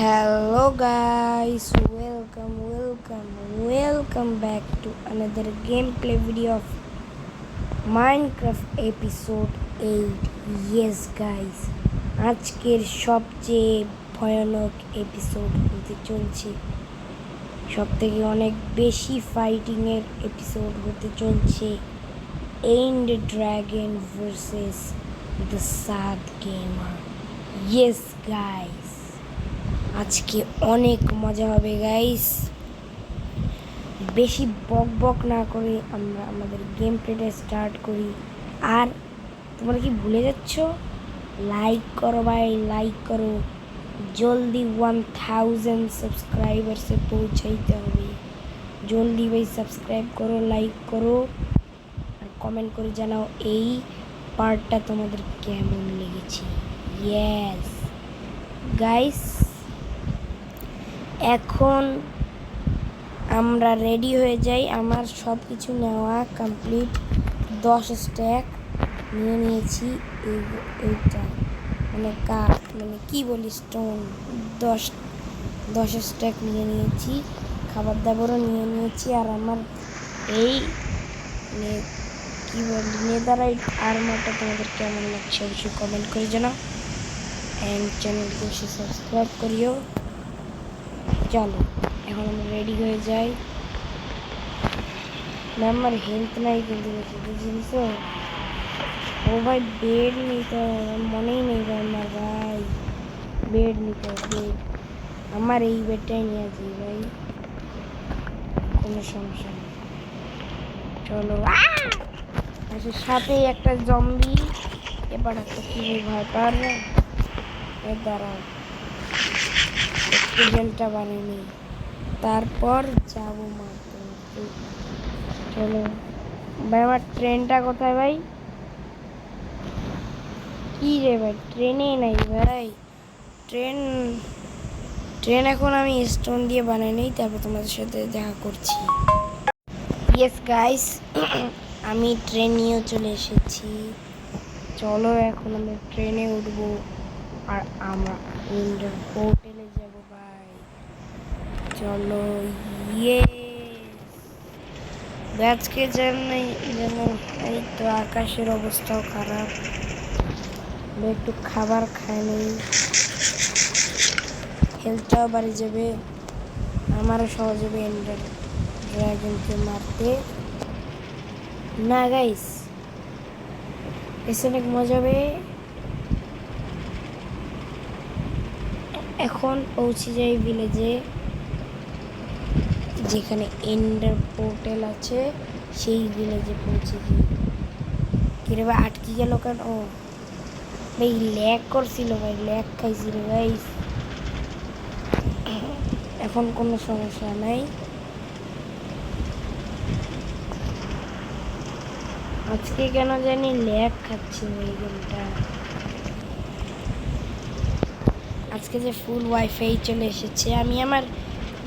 Hello guys, welcome back to another gameplay video of Minecraft episode 8. Yes guys, আজকের সবচেয়ে ভয়ানক episode হতে চলছে, সবথেকে অনেক বেশি ফাইটিং এর এপিসোড হতে চলছে and dragon versus the sad gamer. Yes guys, আজকে অনেক মজা হবে গাইস। বেশি বক না করে আমরা আমাদের গেম প্লেটা স্টার্ট করি। আর তোমরা কি ভুলে যাচ্ছ? লাইক করো ভাই, লাইক করো, জলদি 1000 সাবস্ক্রাইবার্সে পৌঁছাইতে হবে। জলদি ভাই সাবস্ক্রাইব করো, লাইক করো আর কমেন্ট করে জানাও এই পার্টটা তোমাদের কেমন লেগেছে। ইয়েস গাইস, এখন আমরা রেডি হয়ে যাই। আমার সব কিছু নেওয়া কমপ্লিট, 10 স্ট্যাক নিয়ে নিয়েছি। এইটা মানে কি বলি, স্টোন 10 স্ট্যাক নিয়ে নিয়েছি, খাবার দাবারও নিয়ে নিয়েছি। আর আমার এই কি বলি নেদারাইট আর্মারটা তোমাদের কেমন লাগছে অবশ্যই কমেন্ট করে জানাও অ্যান্ড চ্যানেলকে সাবস্ক্রাইব করিও। চলো এখন আমরা রেডি হয়ে যাই। আমার হেলথ নাই কিন্তু বুঝেছ। ও ভাই বেড নিতে মনেই নেই ভাই, আমার ভাই বেড নিতে বেড, আমার এই বেডটাই নিয়ে আসি ভাই, কোনো সমস্যা নেই। চলো, সাথে একটা জম্বি, এবার একটা কি ভয় পারবে। দাঁড়াও, এক্সপিরিয়েন্সটা বানিয়ে তারপর যাবো মারতে। চলো ভাই, আমার ট্রেনটা কোথায় ভাই? কি রে ভাই, ট্রেনে নাই ভাই। ট্রেন এখন আমি স্টোন দিয়ে বানাই নেই, তারপর তোমাদের সাথে দেখা করছি। ইয়েস গাইস, আমি ট্রেন নিয়েও চলে এসেছি। চলো এখন আমরা ট্রেনে উঠবো আর আমরা ইন্ডিয়ান হোটেলে যাব ভাই। চলো, ইয়ে আজকে যেন এই তো আকাশের অবস্থাও খারাপ, একটু খাবার খাই নেই, হেলথটাও বাড়ে যাবে, আমারও সহজ হবে এন্ডার ড্রাগনকে মারতে। না গাইস, এসে অনেক মজা হবে। এখন পৌঁছে যাই ভিলেজে, যেখানে এন্ডার পোর্টাল আছে, সেই ভিলেজে পৌঁছে যাই। কিরে ভাই আটকে গেল কেন? ও ভাই ল্যাগ করছিল ভাই, ল্যাগ খাইছিল গাইস। এখন কোনো সমস্যা নাই। আজকে কেন জানি ল্যাগ খাচ্ছে এই গেমটা। আজকে যে ফুল ওয়াইফাই চলে এসেছে, আমি আমার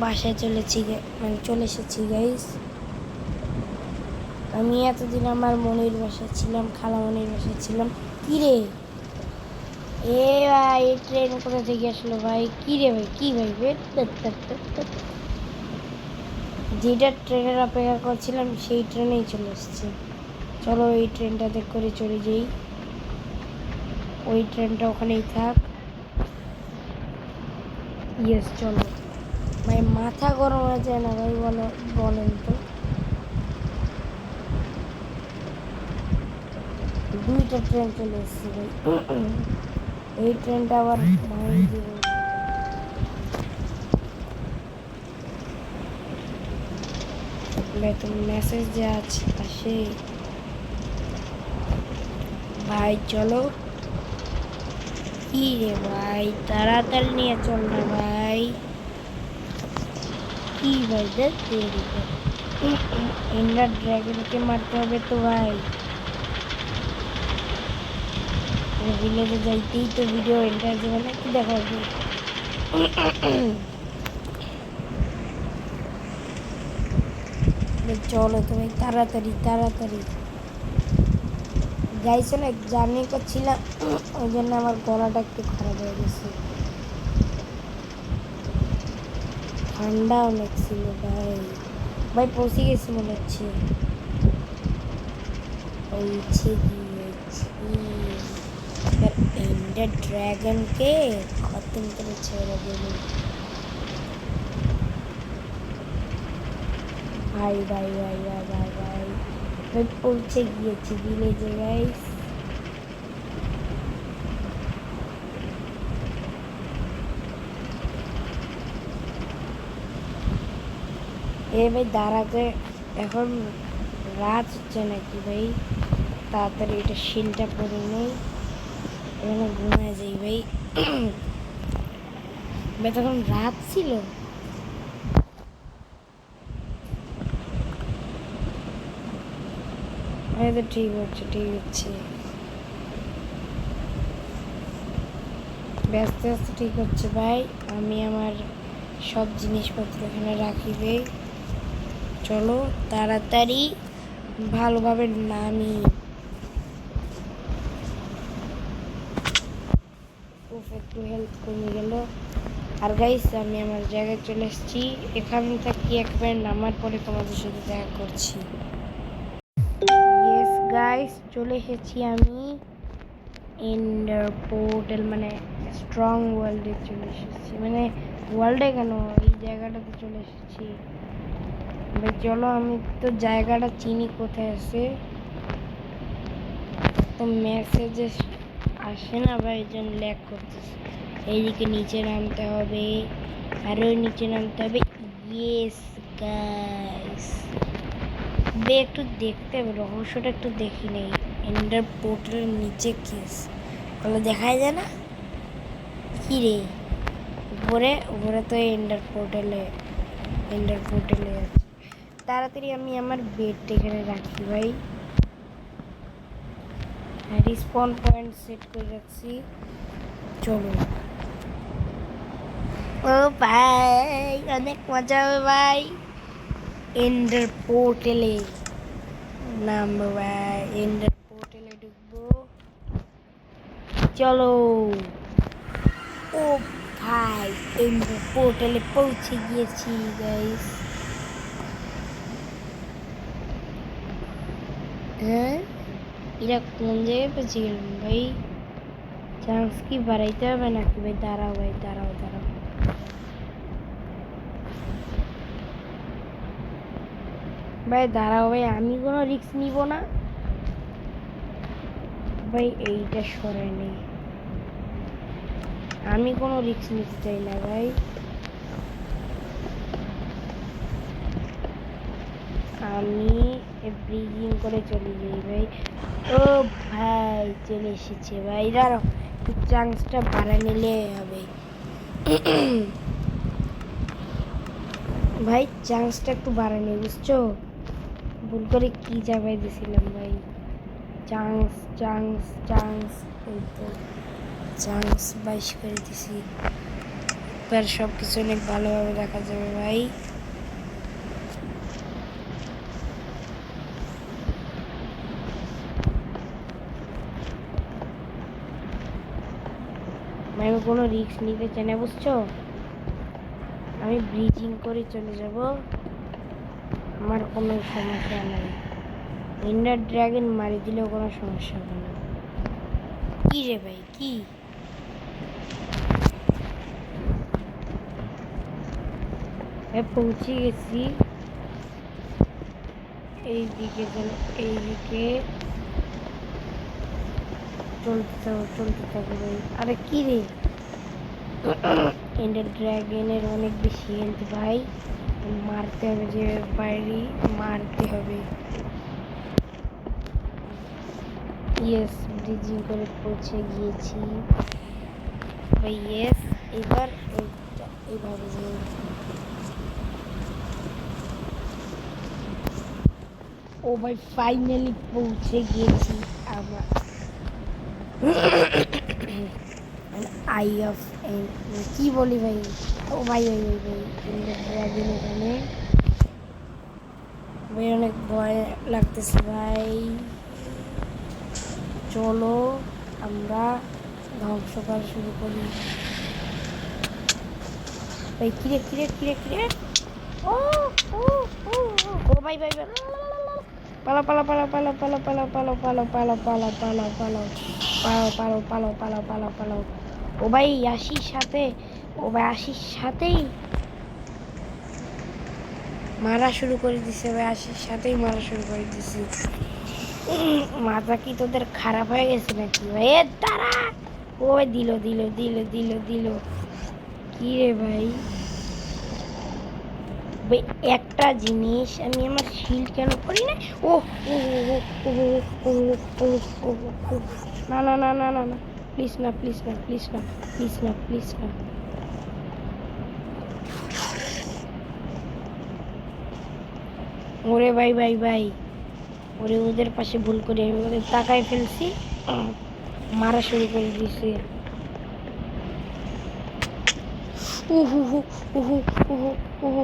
বাসায় চলে এসেছি গাইস। আমি এতদিন আমার মনির বাসায় ছিলাম, খালামনির বাসায় ছিলাম। কিরে এ ভাই, এই ট্রেন কোথা থেকে আসলো ভাই? কিরে ভাই, কি ভাই, যেটা ট্রেনের অপেক্ষা করছিলাম সেই ট্রেনেই চলে এসেছে। চলো এই ট্রেনটাতে করে চলে যাই, ওই ট্রেনটা ওখানেই থাক। ইয়েস চলো ভাই, মাথা গরম হয়ে যায় না ভাই, বলেন তো। দুইটা ট্রেন চলে এসেছে ভাই, এই ট্রেনটা আবার মেসেজ যে আসে ভাই। চলো, কি রে ভাই, তাড়াতাড়ি নিয়ে চল না ভাই। কি ভাই, দেখ দেরি এন্ডার ড্রাগনকে মারতে হবে তো ভাই। ভিলেজে যাইতেই তো ভিডিও এন্টার যাবে না, কি দেখা হবে। চলো তুমি তাড়াতাড়ি গাইস, অনেক জার্নি করছিলাম, ওই জন্য আমার গলাটা একটু খারাপ হয়ে গেছে। ঠান্ডা অনেক ছিল ভাই। ভাই পৌঁছে গেছি মনে হচ্ছে। পৌঁছে গিয়েছি। এবার এন্ডার ড্রাগনকে খতম করে ছেড়ে দেবো। ভাই ভাই ভাই ভাই ভাই ভাই ভাই পৌঁছে গিয়েছি ভিলেজে গাইস। এ ভাই দাঁড়াতে এখন রাত হচ্ছে নাকি ভাই? তাড়াতাড়ি এটা শিলটা পরে নেই, এখানে ঘুমায় যাই ভাই। ভাই তখন রাত ছিল। তো ঠিক হচ্ছে ঠিক হচ্ছে, ব্যস্ত ব্যস্ত ঠিক হচ্ছে ভাই। আমি আমার সব জিনিসপত্র এখানে রাখি ভাই। চলো তাড়াতাড়ি ভালোভাবে নামি। একটু হেল্প কমে গেল। আর গাইস আমি আমার জায়গায় চলে এসেছি, এখান থেকে একবার নামার পরে তোমাদের সাথে দেখা করছি। ইয়েস গাইস চলে এসেছি আমি এন্ডার পোর্টাল মানে স্ট্রং ওয়ার্ল্ডে চলে এসেছি, মানে ওয়ার্ল্ডে কেন এই জায়গাটাতে চলে এসেছি ভাই। চলো আমি তো জায়গাটা চিনি কোথায় আছে, তো মেসেজে আসে না ভাই, এই জন্য ল্যাগ করতেছে। এইদিকে নিচে নামতে হবে, আরও নিচে নামতে হবে। ইয়েস গাইস একটু দেখতে হবে, রহস্যটা একটু দেখি নেই। এন্ডার পোর্টালের নিচে কেস বলে দেখাই যায় না কি রে? উপরে উপরে তো এন্ডার পোর্টালে আছে। তাড়াতাড়ি আমি আমার বেডটা এখানে রাখি ভাই। রিস্পন পয়েন্ট সেট করে রাখছি। চলো ও ভাই অনেক মজা হবে ভাই। এন্ডার পোর্টালে নামবো ভাই, এন্ডার পোর্টালে ঢুকবো। চলো ও ভাই এন্ডার পোর্টালে পৌঁছে গিয়েছি গাইস। হ্যাঁ এরা কোন জায়গায় পৌঁছে গেলেন ভাই? চান্স কি বাড়াইতে হবে নাকি ভাই? দাঁড়াও ভাই দাঁড়াও দাঁড়াও ভাই দাঁড়াও ভাই, আমি কোনো রিস্ক নিব না ভাই। এইটা সরাই নেই, আমি কোনো রিস্ক নিতে চাই না ভাই। আমি ব্রিজিং করে চলে যাই ভাই। ও ভাই চলে এসেছে ভাই, দাঁড়াও চান্সটা বাড়া নিলে হবে। ভাই চান্সটা একটু বাড়া নেই বুঝছো, ভুল করে কি যাবাই দিছিলাম ভাই। চান্স চান্স চান্স এই তো চান্স 22 করে দিছি, এবার সব কিছু অনেক ভালোভাবে দেখা যাবে ভাই। আমি কোনো রিস্ক নিতে চাই না বুঝছো, আমি ব্রিজিং করে চলে যাব, আমার কোনো সমস্যা নাই। এন্ডার ড্রাগন মারি দিলেও কোনো সমস্যা হবে না। কি রে ভাই কি? পৌঁছে গেছি, এইদিকে এইদিকে চলতে থাকবে ভাই। আরে কি রে, এন্ডার ড্রাগনের অনেক বেশি হেলথ ভাই, মারতে হবে যে বাইরে মারতে হবে। ইয়েস ব্রিজিং করে পৌঁছে গিয়েছি ভাই। ইয়েস এবার এইভাবে ও ভাই ফাইনালি পৌঁছে গিয়েছি আমরা। আই অফ কি বলি ভাই, ও ভাই ভাই ভাই ভাই ড্রাগন এখানে ভাই, অনেক ভয় লাগতেছে ভাই। চলো আমরা ধ্বংস করা শুরু করি। ভাই কিরে কিরে কিরে কিরে ও ও ও ও ভাই ভাই ভাই পালা পালা পালা পালা পালা পালা পালা পালা পালা পালা পালা পালা পালো পালো পালো পালো পালো পালো ও ভাই আশির সাথে ও ভাই আশির সাথেই মারা শুরু করে দিছে ভাই আশির সাথেই মারা শুরু করে দিছে মাথা কি তোদের খারাপ হয়ে গেছে নাকি ভাই এ তারা ও দিল দিল দিল দিল দিল কি রে ভাই ভাই একটা জিনিস আমি আমার শিল্ড কেন করি না ও ও ও ও ও ও না না না না না না প্লিজ না প্লিজ না প্লিজ না প্লিজ না প্লিজ না ওরে ভাই ভাই ভাই ওরে ওদের পাশে ভুল করে আমি ওদের তাকায় ফেলছি মারা শুরু করে দিয়েছে উহু হু উহু উহু উহু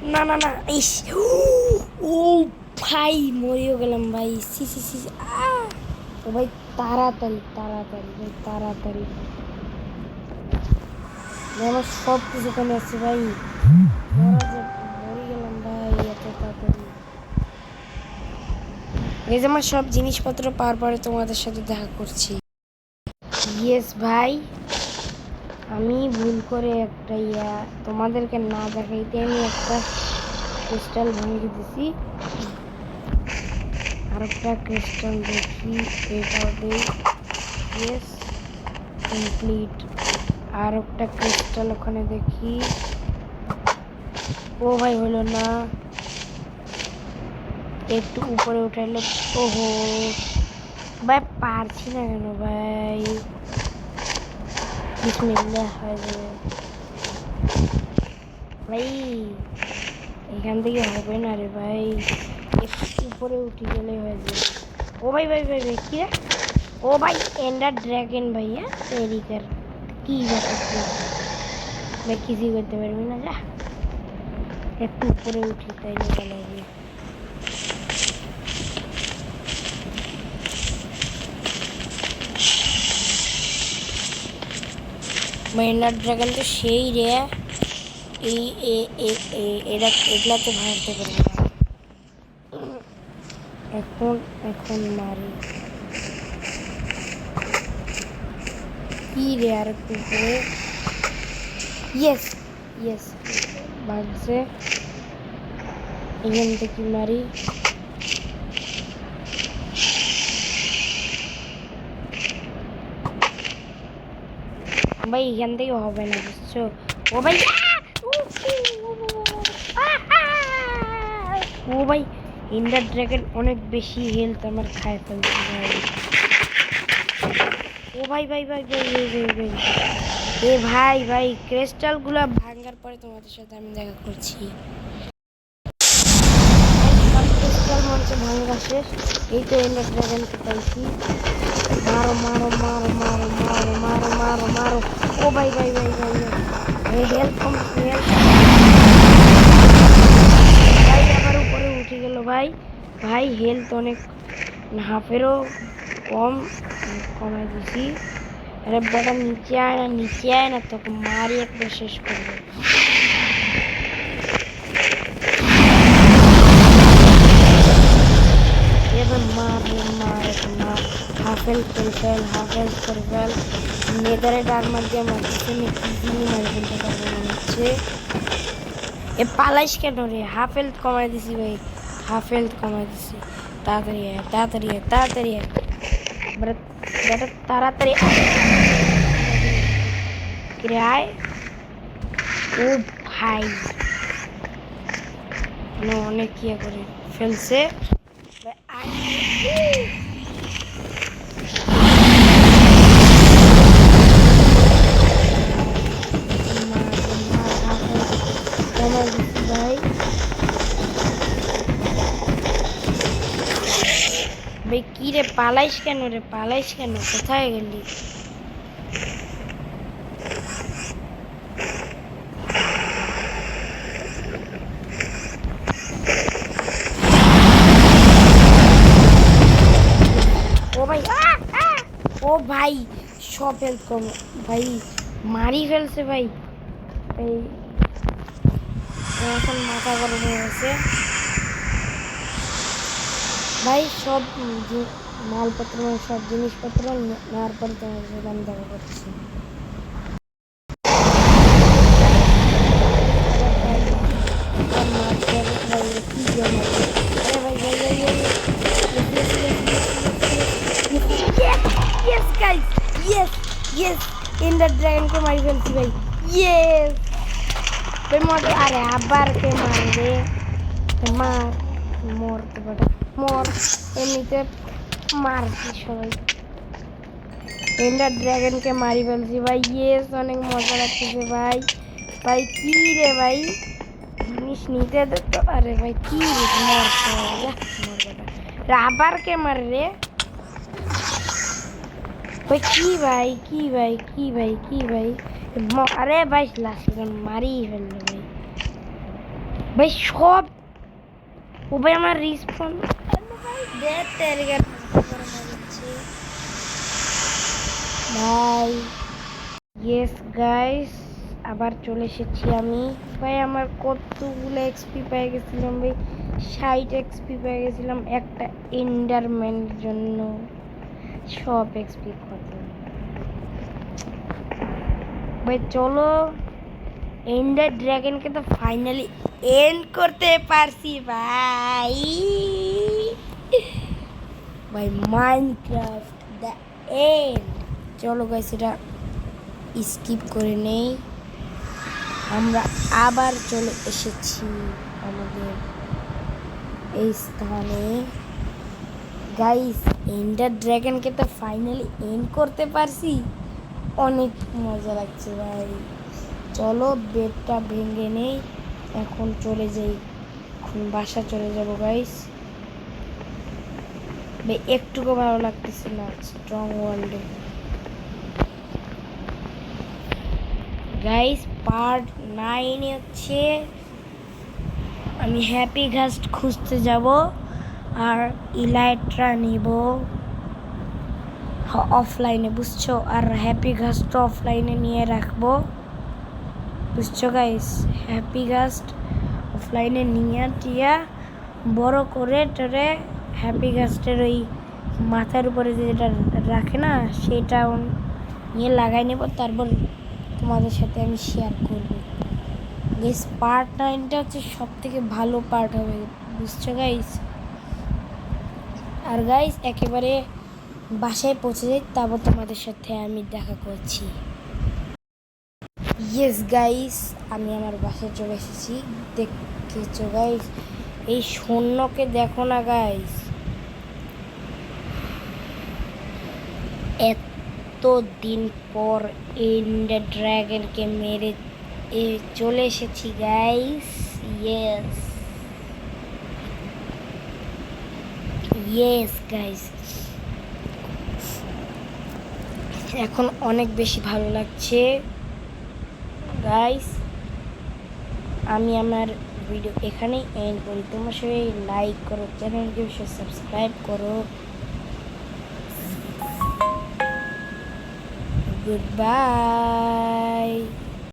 না না না ইস ও ভাই মরেও গেলাম ভাই সি সি সি ও ভাই তাড়াতাড়ি তাড়াতাড়ি ভাই তাড়াতাড়ি আমার সব কিছু কমে আসছে ভাই মরে গেলাম ভাই এত তাড়াতাড়ি এই যে আমার সব জিনিসপত্র পাওয়ার পরে তোমাদের সাথে দেখা করছি ইয়েস ভাই আমি ভুল করে একটা তোমাদেরকে না দেখাইতে আমি একটা ক্রিস্টাল ভেঙে দিছি আর একটা ক্রিস্টাল দেখি এটাও দিই ইয়েস কমপ্লিট আর একটা ক্রিস্টাল ওখানে দেখি ও ভাই হলো না একটু উপরে উঠাইলো ওহো ভাই পারছি না কেন ভাই বিসমিল্লাহ হয়ে যাবে ভাই এখান থেকে হবে না রে ভাই একটু উপরে উঠে গেলে হয়ে যাবে ও ভাই ভাই ভাই ভাই কি রে ও ভাই এন্ডার ড্রাগন ভাইয়া এরিকার কি ব্যাপার ভাই কিছুই করতে পারবি না যা একটু উপরে উঠি তাই ভালো হবে এন্ডার ড্রাগন তো সেই রে এই এগুলা তো ভাঙতে পারবে না এখন এখন মারি কি রে আর একটু উপরে ইয়েস ইয়েস ভাগছে এখান থেকে মারি ভাই এখান থেকে হবে না বুঝছো ও ভাই ও ভাই এন্ডার ড্রাগন অনেক বেশি হেলথ আমার খায় ফেলছে ভাই ও ভাই ভাই ভাই ভাই ভাই ভাই এ ভাই ভাই ক্রিস্টালগুলো ভাঙার পরে তোমাদের সাথে আমি দেখা করছি ক্রিস্টাল মঞ্চে ভাঙা শেষ এই তো এন্ডার ড্রাগনকে পাইছি মারো মারো মারো মারো মারো মারো মারো মারো ও ভাই ভাই ভাই ভাই ভাই হেল্প কম হেল্প ভাই আবার উপরে উঠে গেল ভাই ভাই হেলথ অনেক হাফেরও কম কমাই দিছি আরে বেটা নিচে আয় না তোকে মারি একবার শেষ করবো এবার মার মার হাফেল করে ফেল নেদারে ডারমার দিয়ে মারতেছে আমি ইজিলি মারি ফেলতে পারবো মনে হচ্ছে এ পালাইস কেন রে হাফ হেলথ কমাই দিছি ভাই হাফ হেলথ কমাই দিছি তাড়াতাড়ি আয় তাড়াতাড়ি আয় তাড়াতাড়ি আয় বেটা তাড়াতাড়ি কিরে আয় ও ভাই অনেক ইয়ে করে ফেলছে ভাই কি রে পালাইস কেন কোথায় গেলি ও ভাই সব হেল্প কম ভাই মারি ফেলছে ভাই। এই এখন মাথা গরম হয়ে গেছে ভাই। সব মালপত্র সব জিনিসপত্র নেওয়ার পরে তোমার সাথে আমি দেখা করছি। এন্ডার ড্রাগনকে মারি ফেলছি ভাই। ইয়েস ভাই মজা। আরে আবার কে মারবে? মার, মরতে পারে মর। এমনিতে মারছি সবাই। এন্ডার ড্রাগনকে মারি ফেলছি ভাই। ইয়েস অনেক মজা লাগতেছে ভাই। ভাই কি রে ভাই, জিনিস নিতে দে তো। আরে ভাই কি রে, আবার কে মারে রে ভাই? কি ভাই কি ভাই কি ভাই কি ভাই? আরে ভাই লাস্ট মারি ফেললো ভাই। ভাই সব ও ভাই আমার রিসপন ভাই। ইয়েস গাইস, আবার চলে এসেছি আমি ভাই। আমার কতগুলো এক্সপি পেয়ে গেছিলাম ভাই, 60 এক্সপি পেয়ে গেছিলাম একটা এন্ডারম্যানের জন্য। সব এক্সপি কত ভাই। চলো এন্ডার ড্রাগনকে তো ফাইনালি এন্ড করতে পারছি ভাই। ভাই মাইনক্রাফট দ্য এন্ড। চলো গাইস এটা স্কিপ করে নেই। আমরা আবার চলে এসেছি আমাদের এই স্থানে গাইস। এন্ডার ড্রাগনকে তো ফাইনালি এন্ড করতে পারছি, অনেক মজা লাগছে ভাই। চলো বেডটা ভেঙে নেই, এখন চলে যাই, এখন বাসা চলে যাব গাইস। ভাই একটুকু ভালো লাগতেছে না স্ট্রং ওয়ার্ল্ডে গাইস। পার্ট 9 হচ্ছে আমি হ্যাপি ঘাস্ট খুঁজতে যাব আর ইলাইট্রা নিব অফলাইনে, বুঝছো? আর হ্যাপি ঘাস্ট অফলাইনে নিয়ে রাখবো, বুঝছো গাইস? হ্যাপি ঘাস্ট অফলাইনে নিয়ে টিয়া বড় করে টরে হ্যাপি ঘাস্টের ওই মাথার উপরে যেটা রাখে না, সেটা নিয়ে লাগাই নেব, তারপর তোমাদের সাথে আমি শেয়ার করব গাইস। পার্ট 9টা হচ্ছে সব থেকে ভালো পার্ট হবে, বুঝছো গাইস? আর গাইস একেবারে বাসায় পৌঁছে যাই, তারপর তোমাদের সাথে আমি দেখা করছি। ইয়েস গাইস, আমি আমার বাসায় চলে এসেছি। দেখেছো গাইস, এই সৈন্যকে দেখো না গাইস, এতদিন পর এন্ডার ড্রাগনকে মেরে চলে এসেছি গাইস। ইয়েস ইয়েস গাইস, এখন অনেক বেশি ভালো লাগছে গাইস। আমি আমার ভিডিও এখানেই এন্ড করি। তোমার সবাই লাইক করো, চ্যানেলকে সাবস্ক্রাইব করো। Good bye.